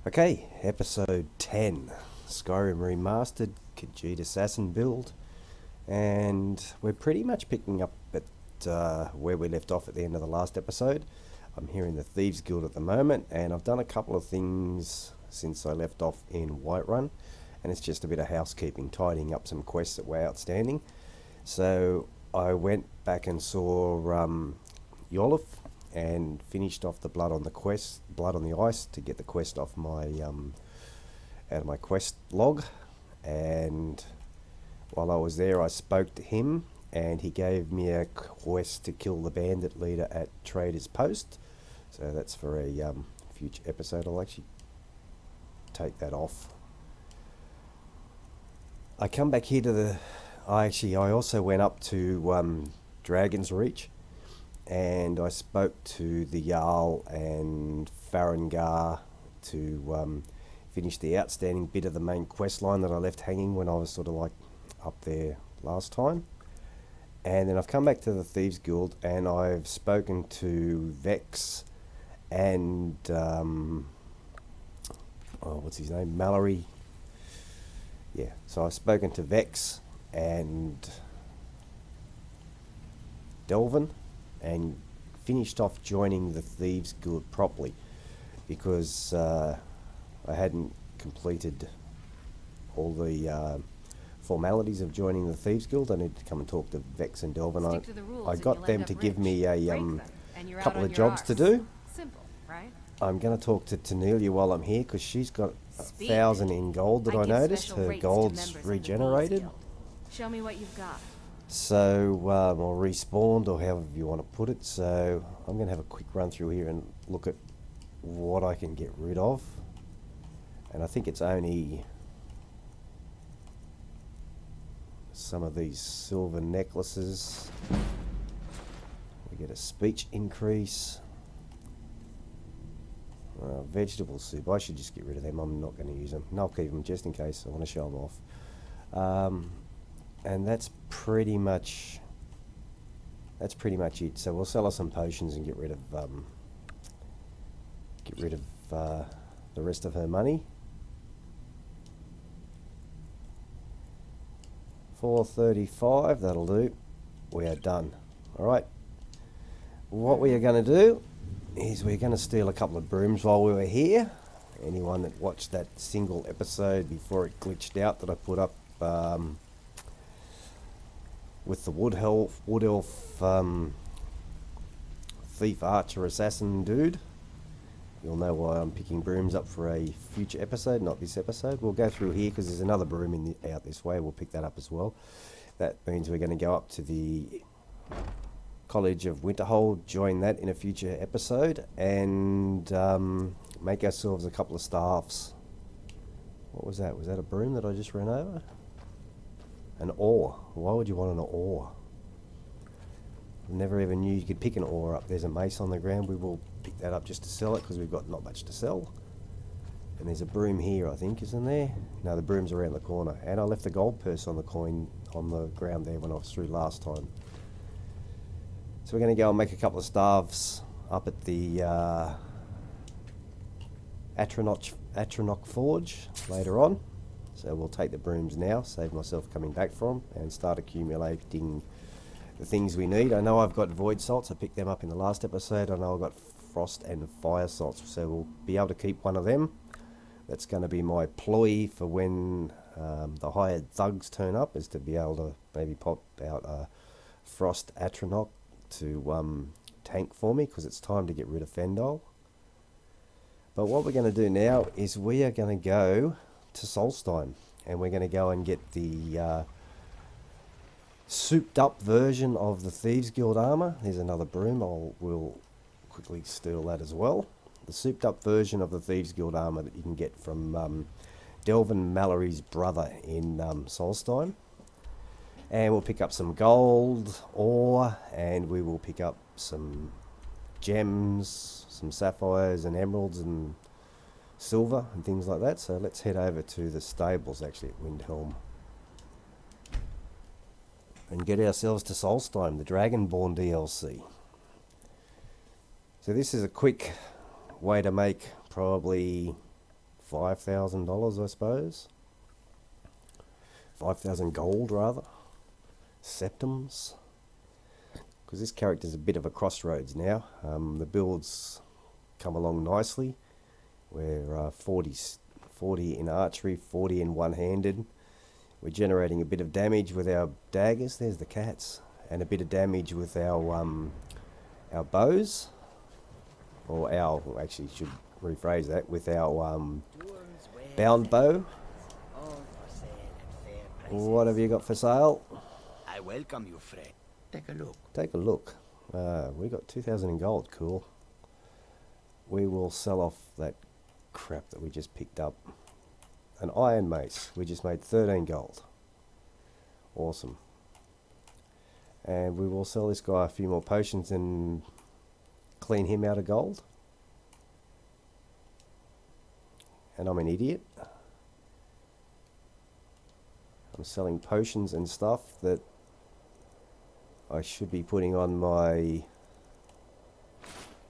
Okay, episode 10, Skyrim Remastered, Khajiit Assassin build, and we're pretty much picking up at where we left off at the end of the last episode. I'm here in the Thieves Guild at the moment, and I've done a couple of things since I left off in Whiterun, and it's just a bit of housekeeping, tidying up some quests that were outstanding. So I went back and saw Yolif and finished off the blood on the ice to get the quest off my out of my quest log. And while I was there, I spoke to him, and he gave me a quest to kill the bandit leader at Trader's Post. So that's for a future episode. I'll actually take that off. I come back here to the. I also went up to Dragon's Reach, and I spoke to the Jarl and Farengar to finish the outstanding bit of the main quest line that I left hanging when I was sort of like up there last time. And then I've come back to the Thieves Guild, and I've spoken to Vex and what's his name? Mallory. Yeah, so I've spoken to Vex and Delvin and finished off joining the Thieves Guild properly, because I hadn't completed all the formalities of joining the Thieves Guild. I need to come and talk to Vex and Delvin. I got them to give me a couple of jobs to do. Simple, right? I'm going to talk to Tanelia while I'm here, because she's got 1,000 in gold that I noticed. Her gold's regenerated. Show me what you've got. So, or respawned, or however you want to put it. So I'm going to have a quick run through here and look at what I can get rid of. And I think it's only some of these silver necklaces. We get a speech increase. Vegetable soup, I should just get rid of them. I'm not going to use them. And I'll keep them just in case I want to show them off. And that's pretty much it. So we'll sell her some potions and get rid of the rest of her money. 435, that'll do. We are done. Alright, what we are going to do is we're going to steal a couple of brooms while we were here. Anyone that watched that single episode before it glitched out that I put up with the wood elf thief archer assassin dude, you'll know why I'm picking brooms up for a future episode, not this episode. We'll go through here because there's another broom out this way. We'll pick that up as well. That means we're going to go up to the College of Winterhold, join that in a future episode, and make ourselves a couple of staffs. What was that? Was that a broom that I just ran over? An oar. Why would you want an oar? I never even knew you could pick an oar up. There's a mace on the ground. We will pick that up just to sell it, because we've got not much to sell. And there's a broom here, I think, isn't there? No, the broom's around the corner. And I left the gold purse on the ground there when I was through last time. So we're going to go and make a couple of staves up at the Atronach Forge later on. So we'll take the brooms now, save myself coming back from, and start accumulating the things we need. I know I've got void salts. I picked them up in the last episode. I know I've got frost and fire salts, so we'll be able to keep one of them. That's going to be my ploy for when the hired thugs turn up, is to be able to maybe pop out a frost Atronach to tank for me, because it's time to get rid of Fendal. But what we're going to do now is we are going to go to Solstheim, and we're going to go and get the souped up version of the Thieves Guild armor. There's another broom. We'll quickly steal that as well. The souped up version of the Thieves Guild armor that you can get from Delvin Mallory's brother in Solstheim. And we'll pick up some gold, ore, and we will pick up some gems, some sapphires and emeralds and silver and things like that. So let's head over to the stables actually at Windhelm and get ourselves to Solstheim, the Dragonborn DLC. So this is a quick way to make probably $5,000, I suppose. 5,000 gold, rather. Septims. Because this character's a bit of a crossroads now. The builds come along nicely. We're 40 in archery, 40 in one-handed. We're generating a bit of damage with our daggers. There's the cats. And a bit of damage with our bows. Or our, actually should rephrase that, with our bound bow. What have you got for sale? I welcome you, friend. Take a look. Take a look. We got 2,000 in gold. Cool. We will sell off that crap that we just picked up. An iron mace. We just made 13 gold. Awesome. And we will sell this guy a few more potions and clean him out of gold. And I'm an idiot. I'm selling potions and stuff that I should be putting on my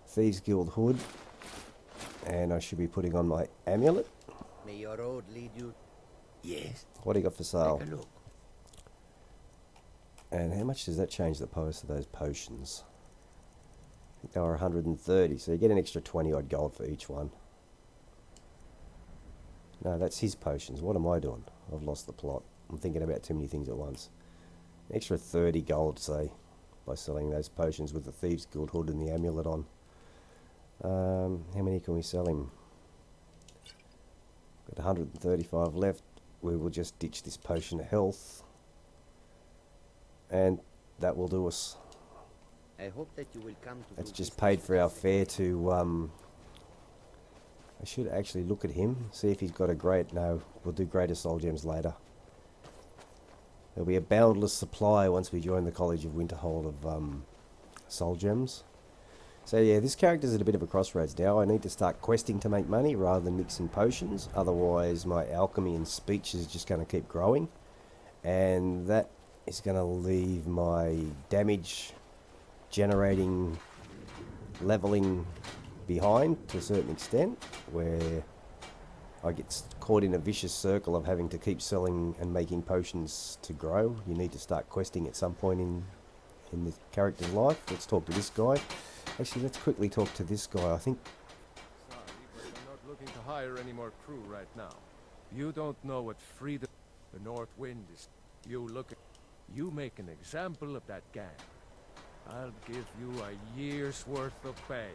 Thieves Guild hood, and I should be putting on my amulet. May your road lead you. Yes. What do you got for sale? Take a look. And how much does that change the price of those potions? I think they were 130, so you get an extra 20 odd gold for each one. No, that's his potions. What am I doing? I've lost the plot. I'm thinking about too many things at once. An extra 30 gold, say, by selling those potions with the Thieves Guild hood and the amulet on. How many can we sell him? Got 135 left. We will just ditch this potion of health. And that will do us. I hope that you will come to. That's just paid for our fare to, I should actually look at him, see if he's got a great, no, we'll do greater soul gems later. There'll be a boundless supply once we join the College of Winterhold of soul gems. So yeah, this character's at a bit of a crossroads now. I need to start questing to make money rather than mixing potions. Otherwise my alchemy and speech is just going to keep growing. And that is going to leave my damage generating leveling behind to a certain extent, where I get caught in a vicious circle of having to keep selling and making potions to grow. You need to start questing at some point in the character's life. Let's talk to this guy. Actually, let's quickly talk to this guy. I think... Sorry, but I'm not looking to hire any more crew right now. You don't know what freedom... The North Wind is... You make an example of that gang. I'll give you a year's worth of pay.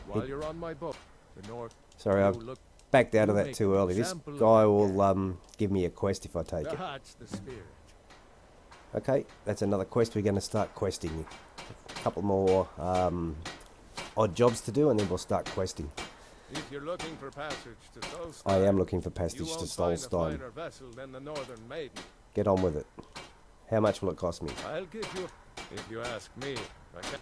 While you're on my boat, the North... Sorry, I backed out of that too early. This guy will give me a quest if I take it. That's the spirit. Okay, that's another quest. We're going to start questing. A couple more odd jobs to do, and then we'll start questing. If you're looking for passage to Solstheim, I am looking for passage to Solstheim. Get on with it. How much will it cost me? I'll give you, if you ask me. I can.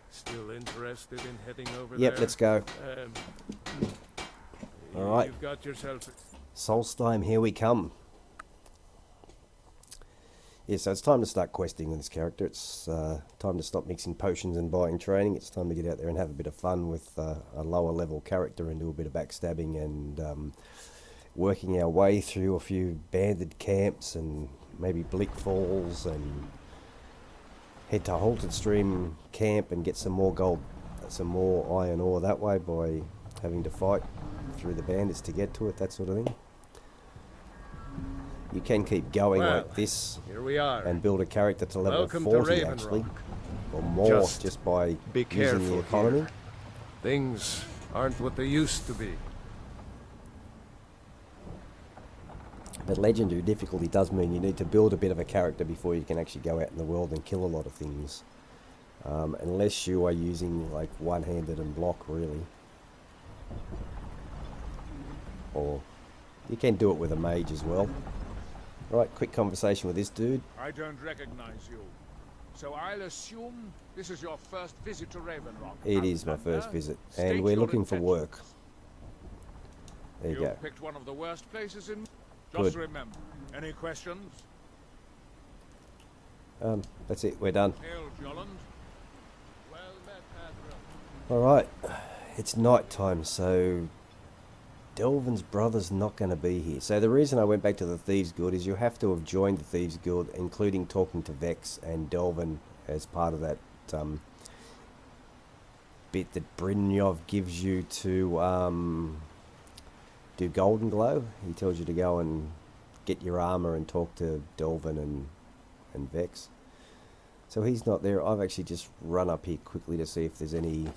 Still interested in heading over there? Yep, let's go. All right. You've got yourself. Solstheim, here we come. Yeah, so it's time to start questing with this character. It's time to stop mixing potions and buying training. It's time to get out there and have a bit of fun with a lower level character and do a bit of backstabbing and working our way through a few banded camps and maybe Bleak Falls and head to Halted Stream camp and get some more gold, some more iron ore that way by having to fight through the bandits to get to it, that sort of thing. You can keep going like this here we are. And build a character to level 40 actually, or more just by using the economy. Here. Things aren't what they used to be. But legendary difficulty does mean you need to build a bit of a character before you can actually go out in the world and kill a lot of things. Unless you are using like one-handed and block really. Or you can do it with a mage as well. Right, quick conversation with this dude. I don't recognize you. So I'll assume this is your first visit to Ravenrock. It is my first visit, and we're looking for work. There you go. Picked one of the worst places in... Good. Just remember. Any questions? That's it, we're done. Hail, Jolland. Well met, Admiral. Alright, It's night time, so Delvin's brother's not going to be here. So the reason I went back to the Thieves Guild is you have to have joined the Thieves Guild, including talking to Vex and Delvin as part of that bit that Brynjolf gives you to do Golden Glow. He tells you to go and get your armor and talk to Delvin and Vex. So he's not there. I've actually just run up here quickly to see if there's any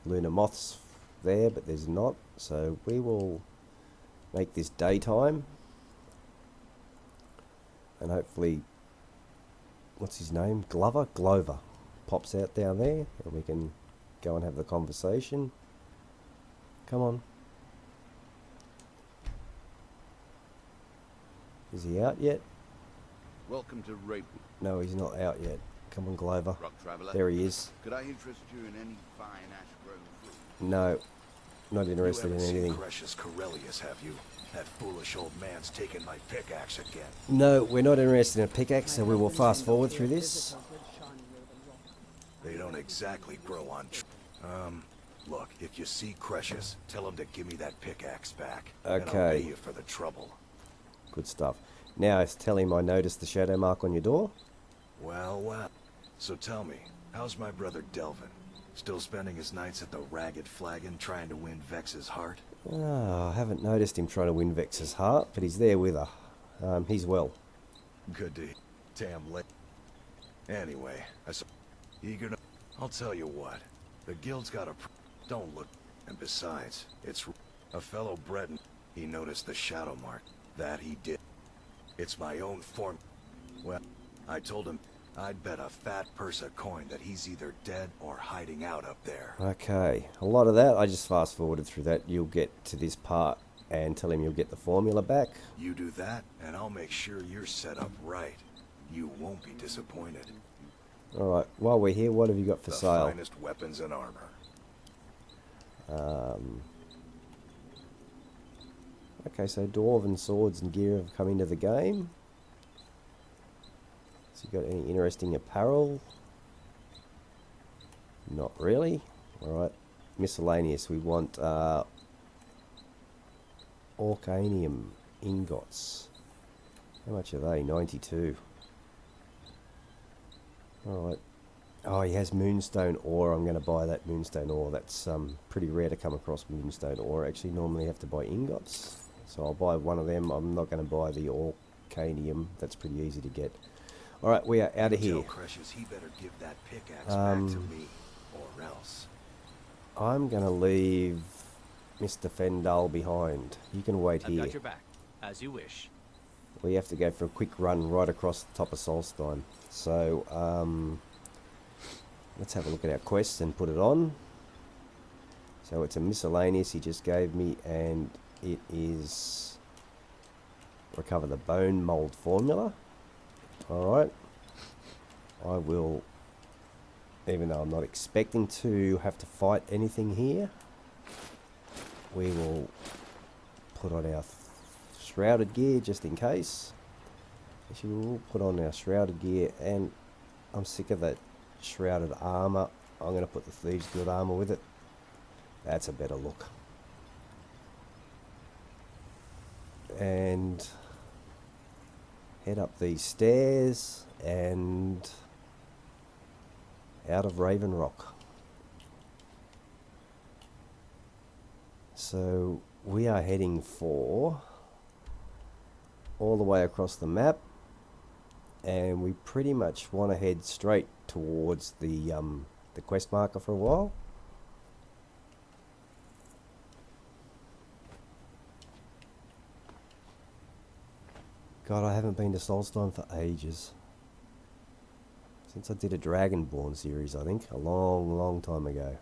lunar moths there, but there's not. So we will make this daytime, and hopefully, what's his name? Glover pops out down there, and we can go and have the conversation. Come on. Is he out yet? Welcome to Rape. No, he's not out yet. Come on, Glover. Rock traveler. There he is. Could I interest you in any fine ash-grown fruit? No, not interested in You haven't anything. seen Precious Corellius, have you? That foolish old man's taken my pickaxe again. No, we're not interested in a pickaxe, so we will fast forward through this. They don't exactly grow on look, if you see Precious, tell him to give me that pickaxe back. And I'll Okay. pay you for the trouble. Good stuff. Now, tell him I noticed the shadow mark on your door. Well. So tell me, how's my brother Delvin? Still spending his nights at the Ragged Flagon trying to win Vex's heart? Oh, I haven't noticed him trying to win Vex's heart, but he's there with her. He's well. Good to damn late. Anyway, eager to... I'll tell you what. The guild's got a... Don't look... And besides, it's a fellow Breton. He noticed the shadow mark. That he did. It's my own form. Well, I told him I'd bet a fat purse of coin that he's either dead or hiding out up there. Okay, a lot of that, I just fast forwarded through that. You'll get to this part and tell him you'll get the formula back. You do that, and I'll make sure you're set up right. You won't be disappointed. Alright, while we're here, what have you got for The sale? finest weapons and armor. Okay, so dwarven swords and gear have come into the game. So you got any interesting apparel? Not really. Alright, miscellaneous. We want Orcanium ingots. How much are they? 92. Alright. Oh, he has moonstone ore. I'm going to buy that moonstone ore. That's pretty rare to come across moonstone ore. Actually, normally you have to buy ingots. So I'll buy one of them. I'm not going to buy the Orcanium. That's pretty easy to get. Alright, we are out of here. Tell Precious he better give that pickaxe back to me, or else. I'm going to leave Mr. Fendal behind. You can wait I've here. got your back, as you wish. We have to go for a quick run right across the top of Solstheim. So, let's have a look at our quest and put it on. So it's a miscellaneous he just gave me, and it is recover the bone mold formula. Alright. I will, even though I'm not expecting to have to fight anything here, we will put on our shrouded gear just in case. Actually, we'll put on our shrouded gear, and I'm sick of that shrouded armor. I'm going to put the Thieves Guild armor with it. That's a better look. And head up these stairs and out of Raven Rock. So we are heading for all the way across the map, and we pretty much want to head straight towards the quest marker for a while. God, I haven't been to Solstheim for ages. Since I did a Dragonborn series, I think, a long time ago.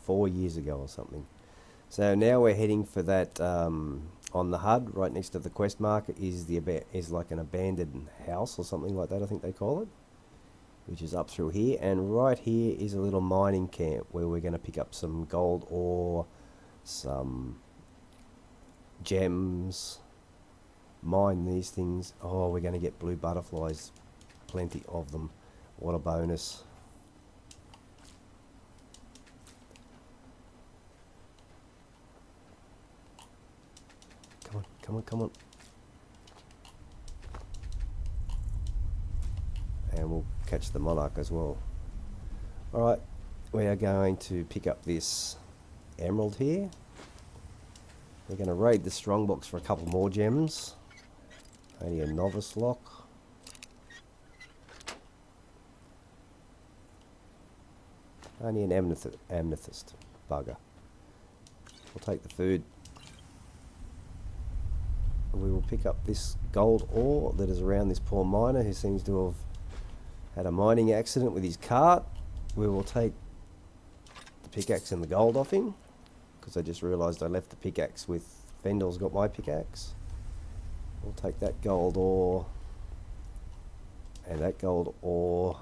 4 years ago or something. So now we're heading for that, on the HUD, right next to the quest marker, is like an abandoned house or something like that, I think they call it. Which is up through here, and right here is a little mining camp where we're going to pick up some gold ore, some gems, mine these things. Oh, we're going to get blue butterflies, plenty of them. What a bonus. Come on, come on. And we'll catch the monarch as well. Alright, we are going to pick up this emerald here. We're going to raid the strongbox for a couple more gems. Only a novice lock. Only an amethyst. Bugger. We'll take the food. We will pick up this gold ore that is around this poor miner who seems to have had a mining accident with his cart. We will take the pickaxe and the gold off him, because I just realised I left the pickaxe with Fendel's got my pickaxe. We'll take that gold ore and that gold ore.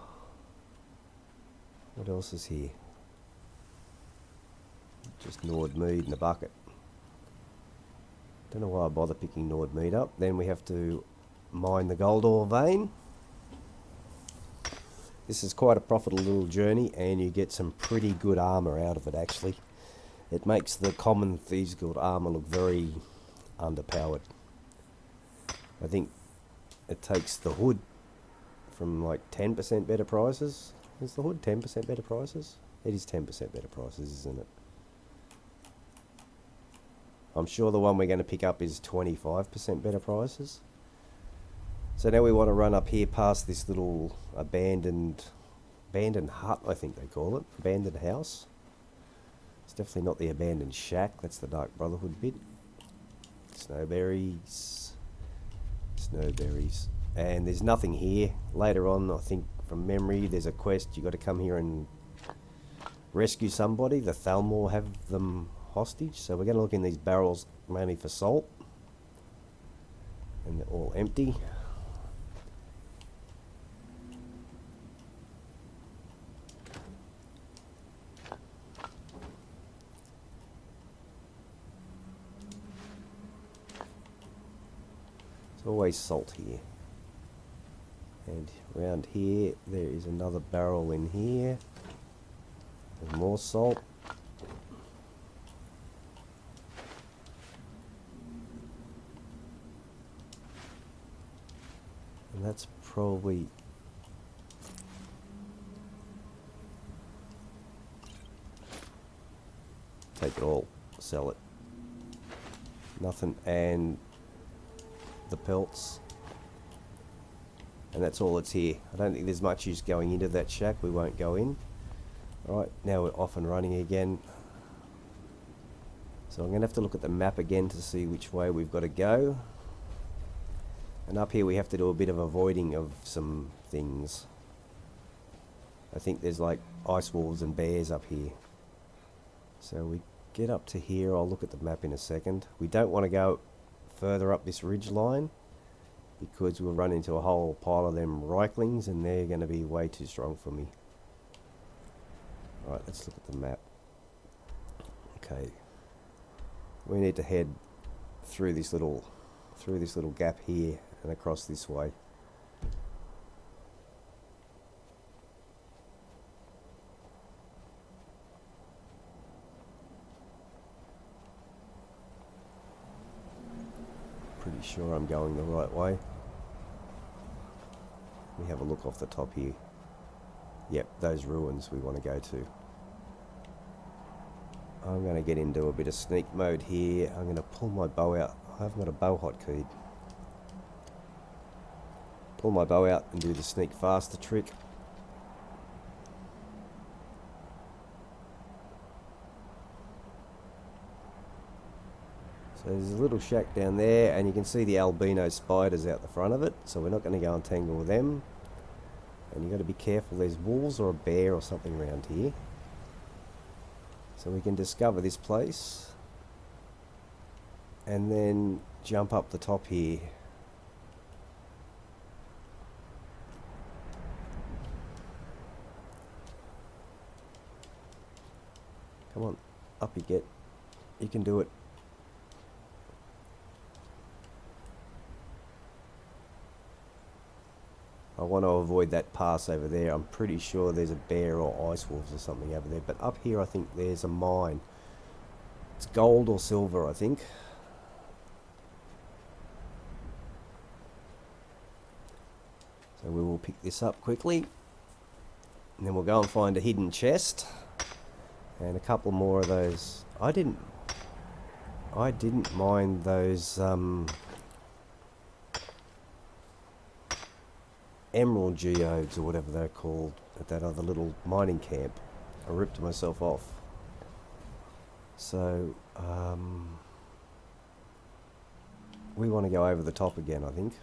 What else is here? Just Nord mead in a bucket. Don't know why I bother picking Nord mead up. Then we have to mine the gold ore vein. This is quite a profitable little journey, and you get some pretty good armour out of it actually. It makes the common Thieves Guild armour look very underpowered. I think it takes the hood from like 10% better prices. Is the hood 10% better prices? It is 10% better prices, isn't it? I'm sure the one we're going to pick up is 25% better prices. So now we want to run up here past this little abandoned hut, I think they call it. Abandoned house. It's definitely not the abandoned shack. That's the Dark Brotherhood bit. Snowberries. Snowberries. And there's nothing here. Later on, I think from memory, there's a quest. You got to come here and rescue somebody. The Thalmor have them hostage. So we're going to look in these barrels mainly for salt. And they're all empty. Always salt here. And around here there is another barrel in here. There's more salt. And that's probably take it all, sell it. Nothing. And the pelts, and that's all that's here. I don't think there's much use going into that shack. We won't go in. Alright, now we're off and running again. So I'm going to have to look at the map again to see which way we've got to go. And up here we have to do a bit of avoiding of some things. I think there's like ice wolves and bears up here. So we get up to here. I'll look at the map in a second. We don't want to go further up this ridge line because we'll run into a whole pile of them Reiklings and they're going to be way too strong for me. Alright, let's look at the map. Okay, we need to head through this little gap here and across this way. Pretty sure I'm going the right way. Let me have a look off the top here. Yep, those ruins we want to go to. I'm going to get into a bit of sneak mode here. I'm going to pull my bow out. I haven't got a bow hotkey. Pull my bow out and do the sneak faster trick. So there's a little shack down there, and you can see the albino spiders out the front of it, so we're not going to go and tangle with them. And you've got to be careful, there's wolves or a bear or something around here. So we can discover this place and then jump up the top here. Come on, up you get. You can do it. I want to avoid that pass over there. I'm pretty sure there's a bear or ice wolves or something over there. But up here I think there's a mine. It's gold or silver, I think. So we will pick this up quickly. And then we'll go and find a hidden chest. And a couple more of those. I didn't mind those emerald geodes or whatever they're called at that other little mining camp. I ripped myself off. So we want to go over the top again, I think.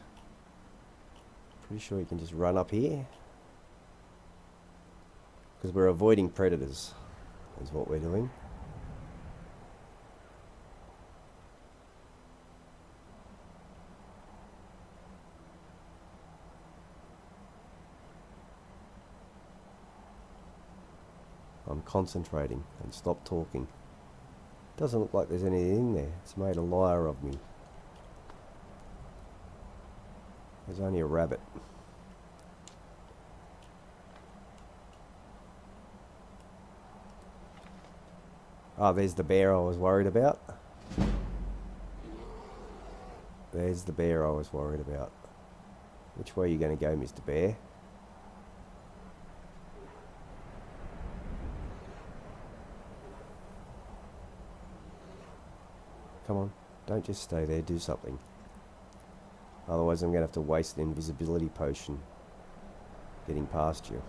Pretty sure you can just run up here. Because we're avoiding predators, is what we're doing. I'm concentrating and stop talking. Doesn't look like there's anything in there. It's made a liar of me. There's only a rabbit. Oh, there's the bear I was worried about. There's the bear I was worried about. Which way are you going to go, Mr. Bear? Come on, don't just stay there, do something. Otherwise I'm going to have to waste an invisibility potion getting past you.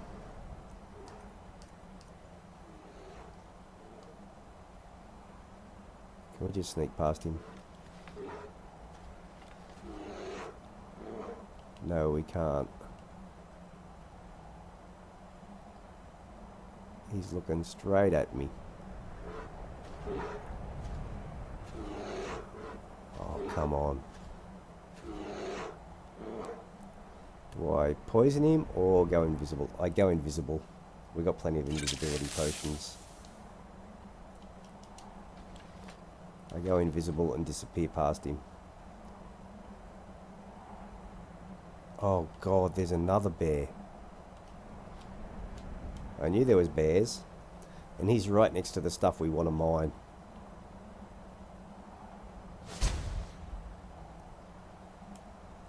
Can we just sneak past him? No, we can't. He's looking straight at me. Oh, come on. Do I poison him or go invisible? I go invisible. We got plenty of invisibility potions. I go invisible and disappear past him. Oh god, there's another bear. I knew there was bears. And he's right next to the stuff we want to mine.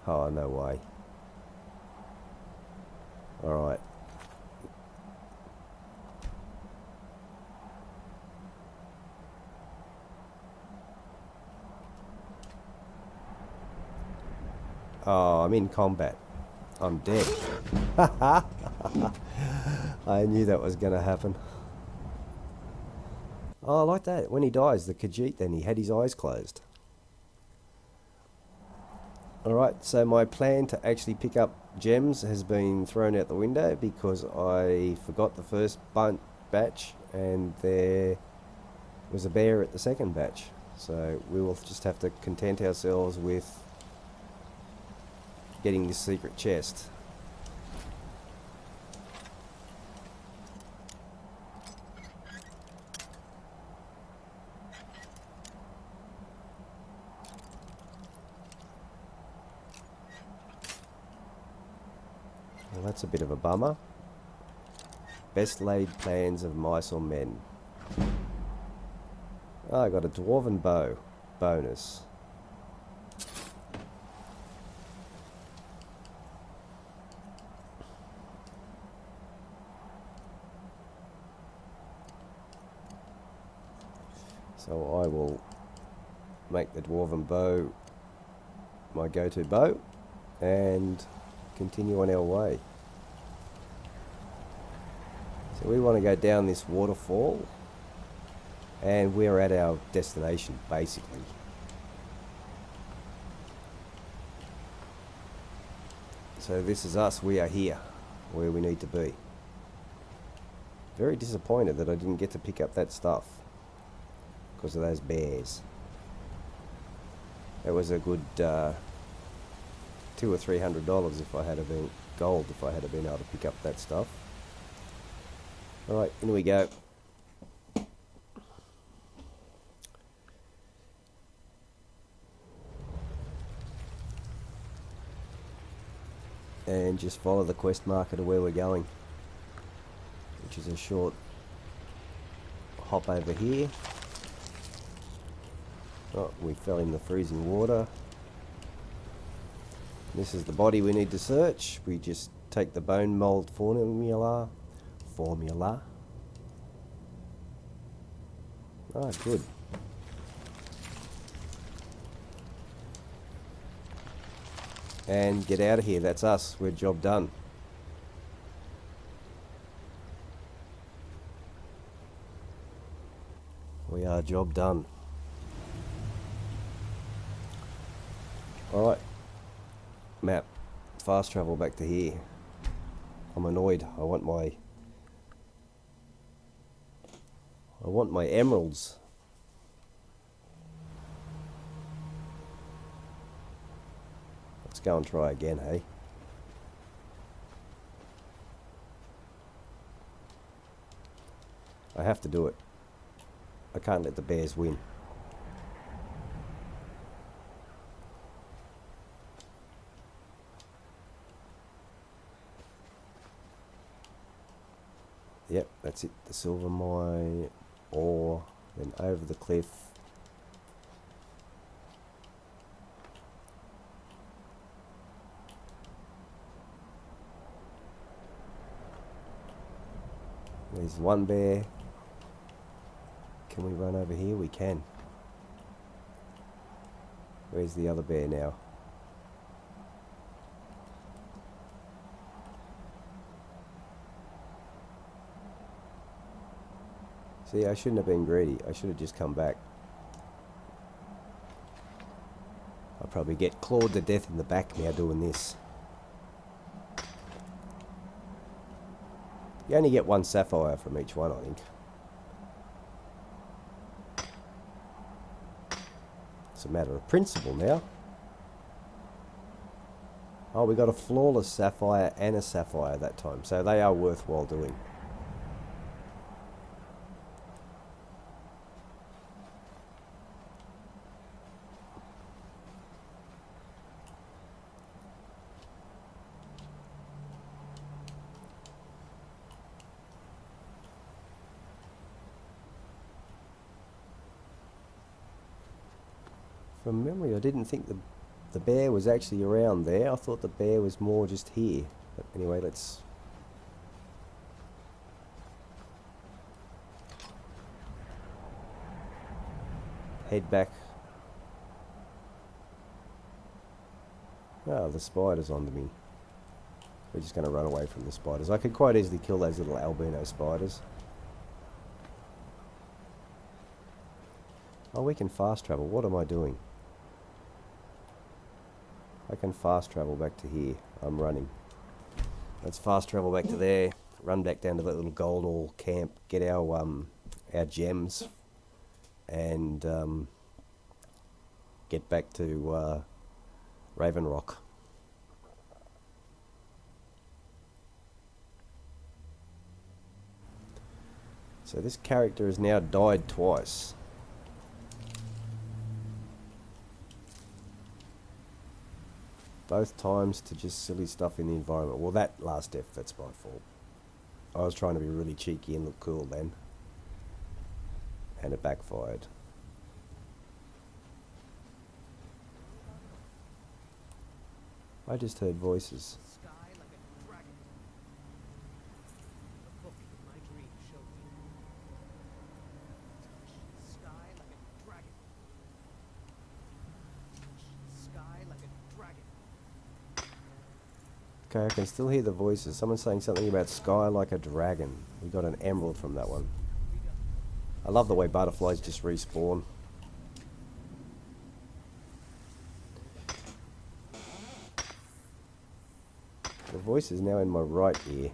Oh, no way. Alright. Oh, I'm in combat. I'm dead. I knew that was going to happen. Oh, I like that. When he dies, the Khajiit, then he had his eyes closed. Alright, so my plan to actually pick up gems has been thrown out the window because I forgot the first batch and there was a bear at the second batch. So we will just have to content ourselves with getting this secret chest. Well, that's a bit of a bummer. Best laid plans of mice or men. Oh, I got a dwarven bow bonus. So I will make the dwarven bow my go-to bow and continue on our way. So we want to go down this waterfall and we're at our destination basically. So this is us, we are here where we need to be. Very disappointed that I didn't get to pick up that stuff because of those bears. That was a good $200 or $300 if I had been gold if I had been able to pick up that stuff. Alright, in we go. And just follow the quest marker to where we're going, which is a short hop over here. Oh, we fell in the freezing water. This is the body we need to search. We just take the bone mold formula. Ah, good. And get out of here. That's us. We're job done. We are job done. Alright. Map. Fast travel back to here. I'm annoyed. I want my emeralds. Let's go and try again, hey? I have to do it. I can't let the bears win. Yep, that's it. The silver mine, ore, then over the cliff. There's one bear. Can we run over here? We can. Where's the other bear now? See, I shouldn't have been greedy. I should have just come back. I'll probably get clawed to death in the back now doing this. You only get one sapphire from each one, I think. It's a matter of principle now. Oh, we got a flawless sapphire and a sapphire that time, so they are worthwhile doing. From memory, I didn't think the bear was actually around there. I thought the bear was more just here. But anyway, let's... head back. Oh, the spider's onto me. We're just going to run away from the spiders. I could quite easily kill those little albino spiders. Oh, we can fast travel. What am I doing? I can fast travel back to here. I'm running. Let's fast travel back to there. Run back down to that little gold ore camp. Get our gems. And get back to Raven Rock. So this character has now died twice. Both times to just silly stuff in the environment. Well, that last death, that's my fault. I was trying to be really cheeky and look cool then. And it backfired. I just heard voices. Sky like a dragon. The book in my dream showed me. Sky like a dragon. Sky like a dragon. Okay, I can still hear the voices. Someone's saying something about sky like a dragon. We got an emerald from that one. I love the way butterflies just respawn. The voice is now in my right ear.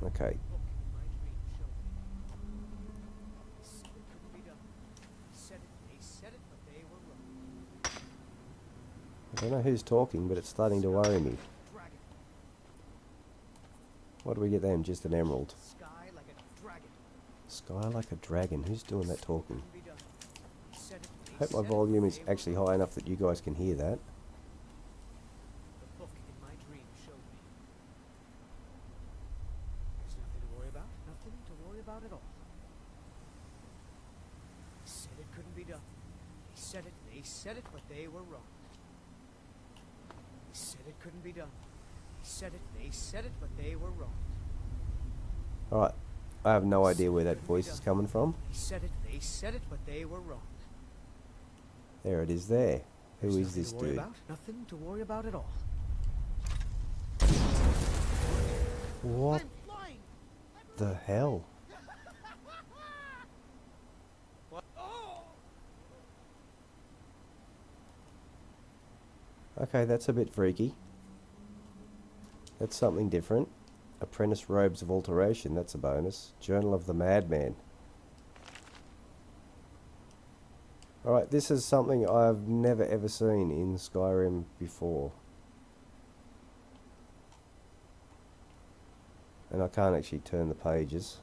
Okay. I don't know who's talking, but it's starting to worry me. What do we get then? Just an emerald. Sky like a dragon. Who's doing that talking? Hope my volume is actually high enough that you guys can hear that. The book in my dream showed me. There's nothing to worry about. Nothing to worry about at all. Said it couldn't be done. They said it, but they were wrong. They said it couldn't be done. They said it, but they were wrong. Alright, I have no idea where that voice is coming from. They said it, but they were wrong. There it is there. Who There's is this nothing to worry dude? about. Nothing to worry about at all. What the hell? Okay, that's a bit freaky. That's something different. Apprentice Robes of Alteration, that's a bonus. Journal of the Madman. Alright, this is something I've never ever seen in Skyrim before. And I can't actually turn the pages.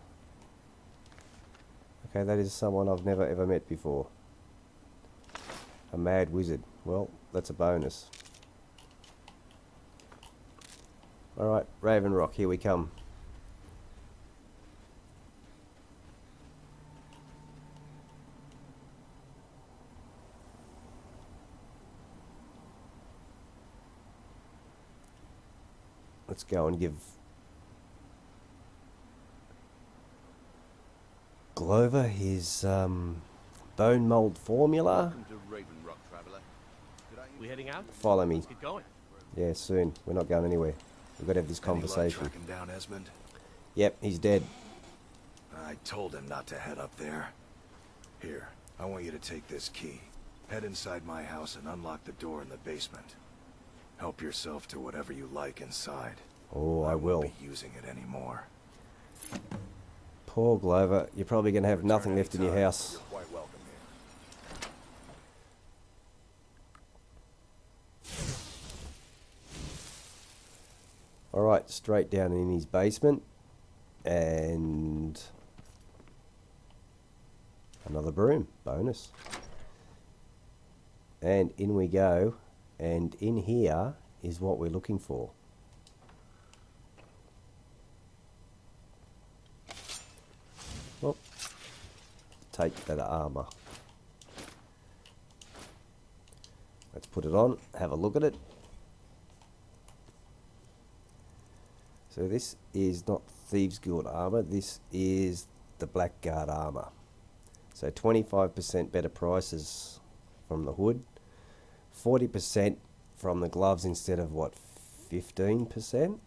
Okay, that is someone I've never ever met before. A mad wizard. Well, that's a bonus. Alright, Raven Rock, here we come. Let's go and give Glover his bone mold formula. Welcome to Raven Rock, traveler. Could I We heading out? Follow me. Let's get going. Yeah, soon. We're not going anywhere. We've got to have this Any luck conversation. tracking down Esmond? Yep, he's dead. I told him not to head up there. Here, I want you to take this key. Head inside my house and unlock the door in the basement. Help yourself to whatever you like inside. Oh, I will. Won't be using it anymore. Poor Glover. You're probably going to have Return nothing left in your anytime. house. You're quite welcome here. Alright, straight down in his basement. And another broom. Bonus. And in we go. And in here is what we're looking for. Well, take that armor. Let's put it on, have a look at it. So this is not Thieves Guild armor, this is the Blackguard armor. So 25% better prices from the hood, 40% from the gloves instead of what, 15%?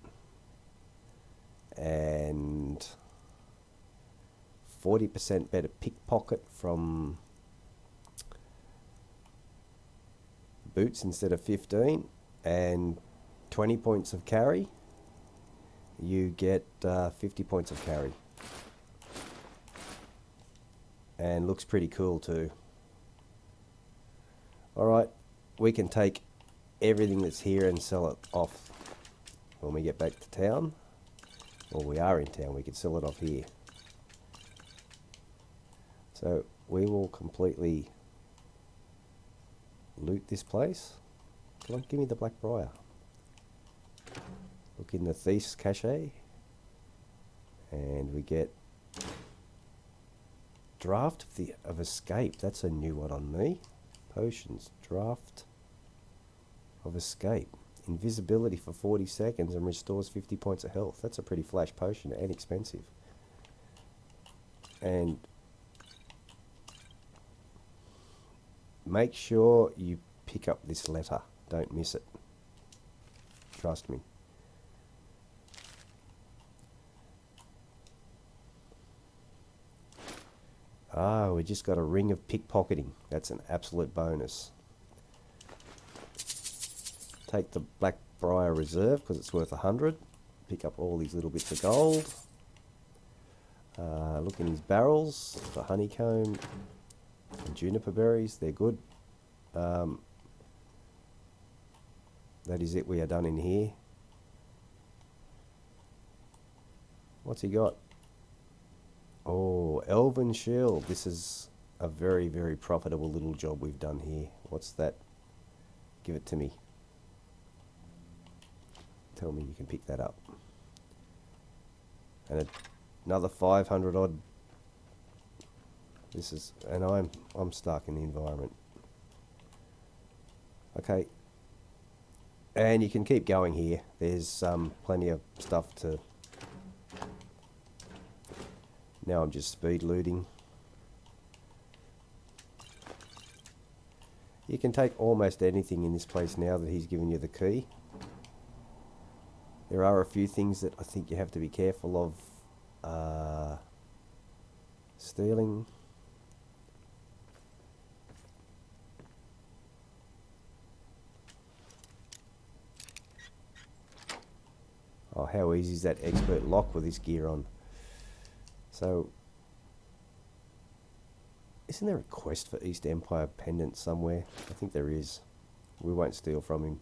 And 40% better pickpocket from boots instead of 15, and 20 points of carry. You get 50 points of carry. And looks pretty cool too. Alright, we can take everything that's here and sell it off when we get back to town. Well, we are in town, we can sell it off here. So we will completely loot this place. Come on, give me the Black Briar. Look in the Thief's Cache. And we get Draft of Escape. That's a new one on me. Potions. Draft of Escape. Invisibility for 40 seconds and restores 50 points of health. That's a pretty flash potion and expensive. And make sure you pick up this letter. Don't miss it. Trust me. Ah, we just got a ring of pickpocketing. That's an absolute bonus. Take the Blackbriar Reserve because it's worth 100. Pick up all these little bits of gold. Look in his barrels for honeycomb and juniper berries. They're good. That is it. We are done in here. What's he got? Oh, Elven Shield. This is a very, very profitable little job we've done here. What's that? Give it to me. Tell me you can pick that up. And another 500 odd. This is, and I'm stuck in the environment. Okay. And you can keep going here. There's plenty of stuff to... Now I'm just speed looting. You can take almost anything in this place now that he's given you the key. There are a few things that I think you have to be careful of stealing. Oh, how easy is that expert lock with this gear on? So, isn't there a quest for East Empire pendant somewhere? I think there is. We won't steal from him.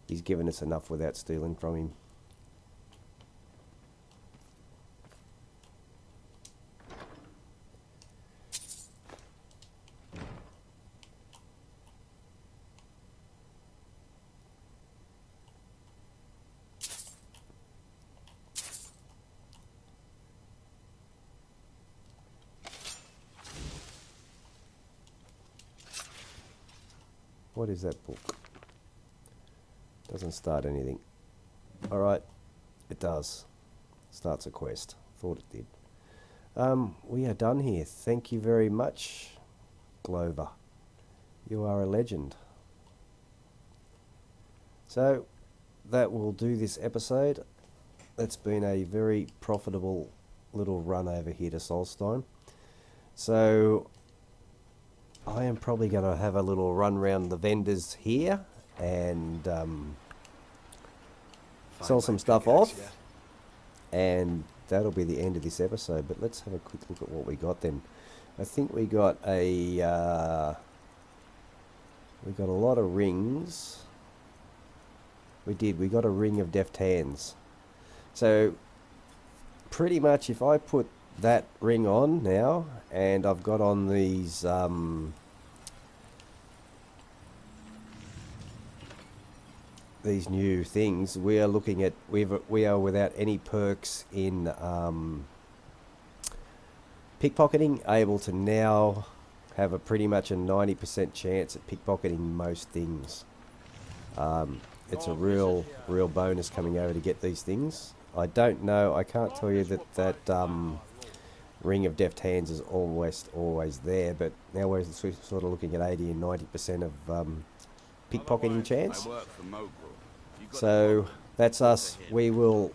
He's given us enough without stealing from him. What is that book? Doesn't start anything. Alright, it does. Starts a quest. Thought it did. We are done here. Thank you very much, Glover. You are a legend. So, that will do this episode. That's been a very profitable little run over here to Solstheim. So, I am probably going to have a little run around the vendors here and sell some stuff off, and that'll be the end of this episode. But let's have a quick look at what we got then. I think we got a lot of rings. We got a ring of deft hands. So pretty much if I put that ring on now, and I've got on these new things, we are looking at we are without any perks in pickpocketing, able to now have a pretty much a 90% chance at pickpocketing most things. It's a real bonus coming over to get these things. I don't know, I can't tell you that ring of deft hands is always there, but now we're sort of looking at 80 and 90% of pickpocketing chance. So that's us. We will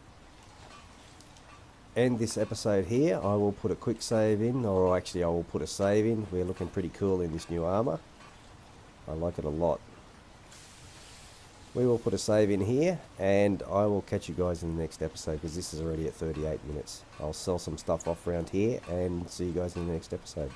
end this episode here. I will put a quick save in, or actually I will put a save in. We're looking pretty cool in this new armor. I like it a lot. We will put a save in here, and I will catch you guys in the next episode, because this is already at 38 minutes. I'll sell some stuff off around here, and see you guys in the next episode.